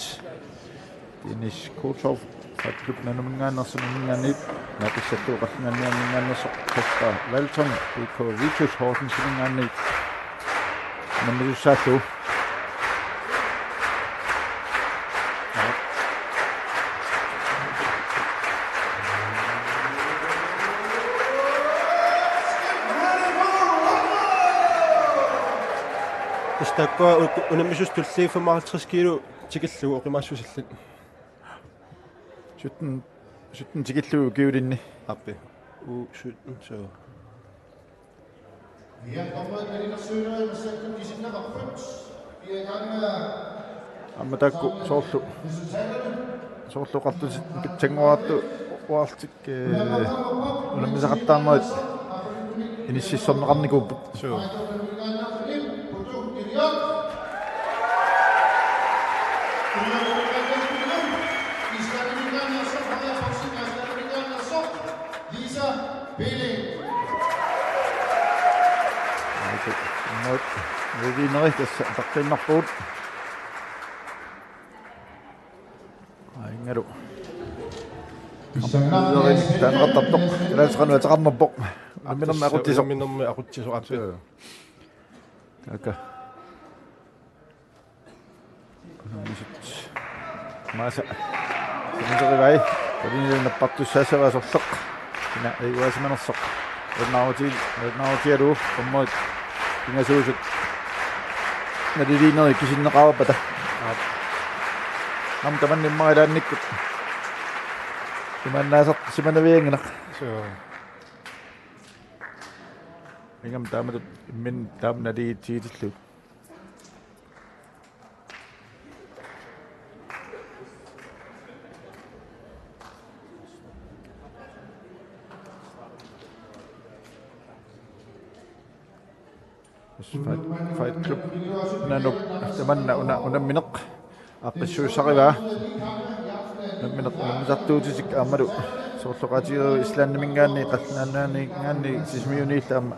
S2: Dennis Kotov fatklub nanumingaannersuningaanniip naapissattuuqarlingaanniarningaannersoq Kasper Walton BK Vitus Hortensiningaanniip nammisussaalluu
S1: Takkua unammisus tulliifumaaritris kilo tikillugu oqimaassusillat
S2: Sytten tikillugu kiulinni
S1: appi u 17 så
S3: Vi har kommet med den søgner med sætten i sin nummer 5. Vi er i gang med
S2: амматаакку соорлуqartusit питсангуаарту уаартик унаммисақаттаарнерит иниссиссорнеқарникууппут
S1: så
S2: Nerineri tässä taqqinnerpuut aingalu taanqattartoq ilaasqanu ataqarnerpoq amminerma aquttisoq
S1: minnerma aquttisoq appi
S2: taka maasa sinerivai talinilnappartussaasavaasorleq ina ayuaasimanersoq ernaarutialu kommoit ingasuusut nalilineri kisinneqarapata nam tamannimmarilaannikkut imannaasaq simanavianginaq
S1: så
S2: ingam taamatut immin taam naliitiitillut Fight Club nanuk tamanna unammineq aqqissuussaqivaa Sattuutisik aamalu soortoqatigeru islaannimingaanni qasnaannaanni sismiuniillaama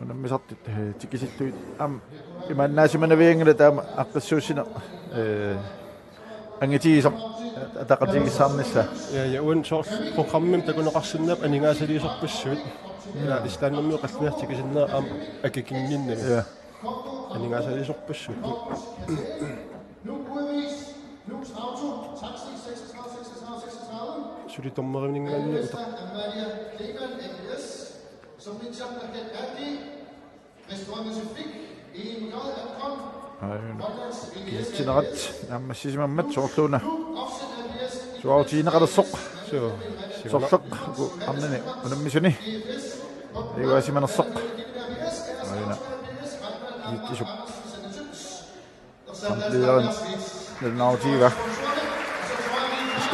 S2: unammisartit tikisilluit imannaasimanavingala taama aqqissuussina angitiisam ataqatigissaarnissa
S1: ja un så programmim takuneqarsinnap aningaasaliisorpussuut ila islaannammiu qallmiartikisinner akikinginni
S2: ja
S1: aningaasaliisorpussuut suli tormeriningaanni uta
S2: kittinerat nammassisimammat soorluuna suautiinaqalersoq sorleq arnani unammisuni iwaasimanersoq ayuna kittisuk sampliaran nalnautiiga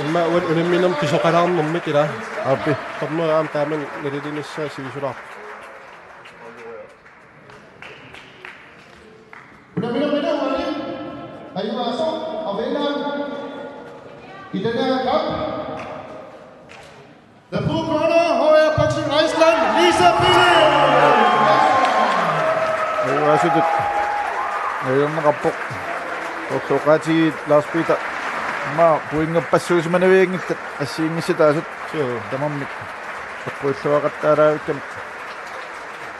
S1: imma unamminam pisoqalaarnermik ila
S2: appi
S1: tormeraam taaman nalilinissаа siisular
S3: I den her kamp. The blue corner, Højer Boxing Iceland, Lisa Philip!
S2: iwaasutut ayunneqarpoq tortoqati Lars Peter ma puingapassuusimanaviingittat assiingissitaasut tamammik eqquilluaqattaalaavittam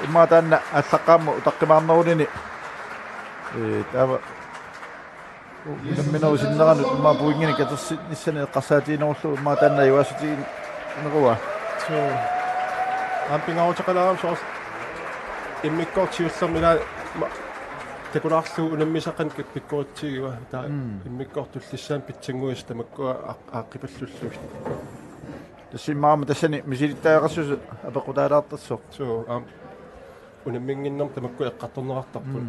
S2: imma taanna allaqaammu utaqqimaarnerulini taava minausinneranut imma puingini katersnissani eqqarsaatiinerullu imma taanna iwaasutiin neruwa
S1: so ampingautaqalaam soors immikkortiullermila takunaarlu unammisaqan pikkuutsigiwa taa immikkortullissaan pitsanguis tamakkua aaqqipallulluit
S2: tassimmaama tassani misilittaaqarsusu apequtaalaartassoq
S1: so unamminginnerm tamakku eqqartornerartarput